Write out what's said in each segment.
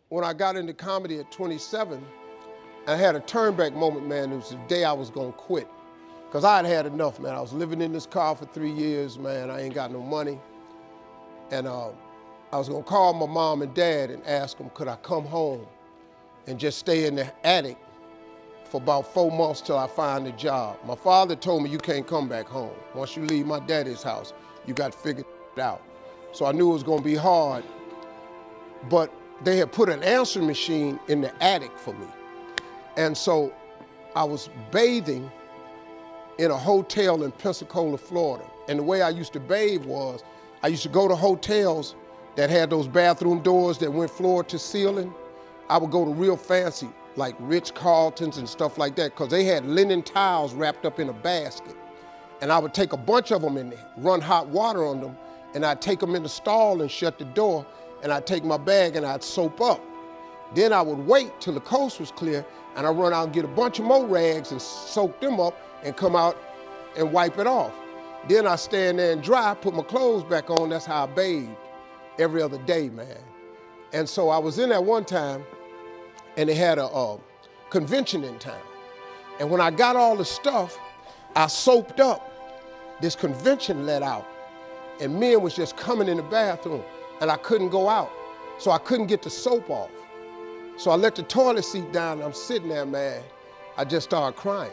when I got into comedy at 27, I had a turnback moment, man. It was the day I was gonna quit. Because I had had enough, man. I was living in this car for 3 years, man. I ain't got no money. And I was gonna call my mom and dad and ask them, could I come home and just stay in the attic for about 4 months till I find a job. My father told me, you can't come back home. Once you leave my daddy's house, you got to figure it out. So I knew it was gonna be hard, but they had put an answering machine in the attic for me. And so I was bathing in a hotel in Pensacola, Florida. And the way I used to bathe was, I used to go to hotels that had those bathroom doors that went floor to ceiling. I would go to real fancy, like Ritz-Carltons and stuff like that, because they had linen towels wrapped up in a basket. And I would take a bunch of them and run hot water on them, and I'd take them in the stall and shut the door, and I'd take my bag and I'd soap up. Then I would wait till the coast was clear, and I'd run out and get a bunch of more rags and soak them up and come out and wipe it off. Then I'd stand there and dry, put my clothes back on. That's how I bathed every other day, man. And so I was in there one time, and they had a convention in town. And when I got all the stuff, I soaped up. This convention let out, and men was just coming in the bathroom, and I couldn't go out, so I couldn't get the soap off. So I let the toilet seat down, and I'm sitting there, man. I just started crying.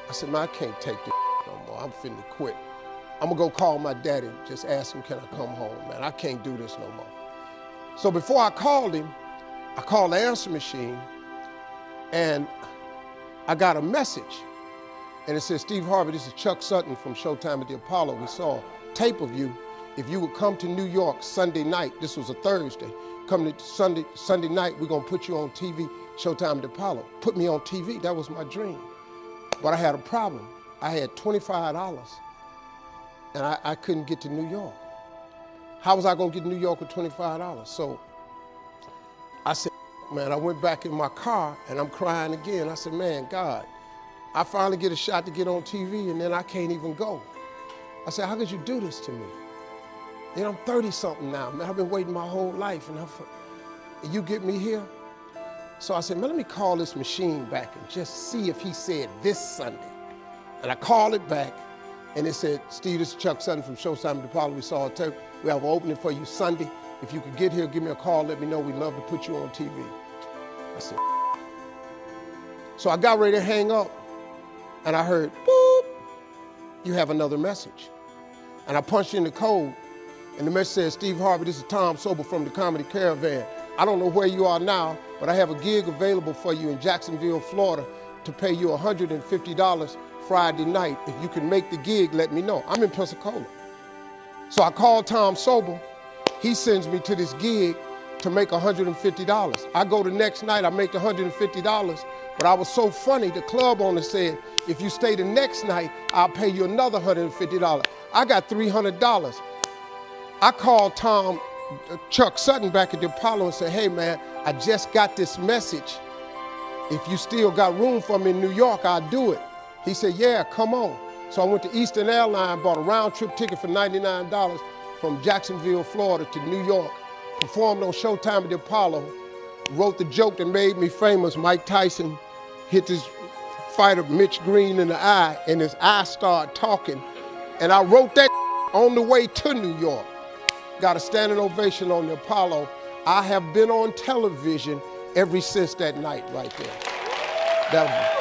I said, man, I can't take this no more. I'm finna quit. I'm gonna go call my daddy, just ask him, can I come home, man? I can't do this no more. So before I called him, I called the answer machine, and I got a message. And it said, Steve Harvey, this is Chuck Sutton from Showtime at the Apollo. We saw a tape of you. If you would come to New York Sunday night, this was a Thursday, come to Sunday night, we're gonna put you on TV, Showtime at the Apollo. Put me on TV, that was my dream. But I had a problem. I had $25, and I couldn't get to New York. How was I gonna get to New York with $25? So I said, man, I went back in my car, and I'm crying again. I said, man, God, I finally get a shot to get on TV, and then I can't even go. I said, how could you do this to me? You know, I'm 30-something now, man. I've been waiting my whole life, and you get me here? So I said, man, let me call this machine back and just see if he said this Sunday. And I called it back, and it said, Steve, this is Chuck Sutton from Showtime at the Apollo. We saw a tape. We have an opening for you Sunday. If you could get here, give me a call, let me know. We'd love to put you on TV. I said, so I got ready to hang up, and I heard, boop, you have another message. And I punched in the code, and the message says, Steve Harvey, this is Tom Sobel from the Comedy Caravan. I don't know where you are now, but I have a gig available for you in Jacksonville, Florida, to pay you $150 Friday night. If you can make the gig, let me know. I'm in Pensacola. So I called Tom Sobel. He sends me to this gig to make $150. I go the next night, I make the $150, but I was so funny, the club owner said, if you stay the next night, I'll pay you another $150. I got $300. I called Chuck Sutton back at the Apollo and said, hey man, I just got this message. If you still got room for me in New York, I'll do it. He said, yeah, come on. So I went to Eastern Airlines, bought a round trip ticket for $99 from Jacksonville, Florida to New York, performed on Showtime at the Apollo, wrote the joke that made me famous. Mike Tyson hit this fighter, Mitch Green, in the eye, and his eye started talking. And I wrote that on the way to New York. Got a standing ovation on the Apollo. I have been on television ever since that night right there.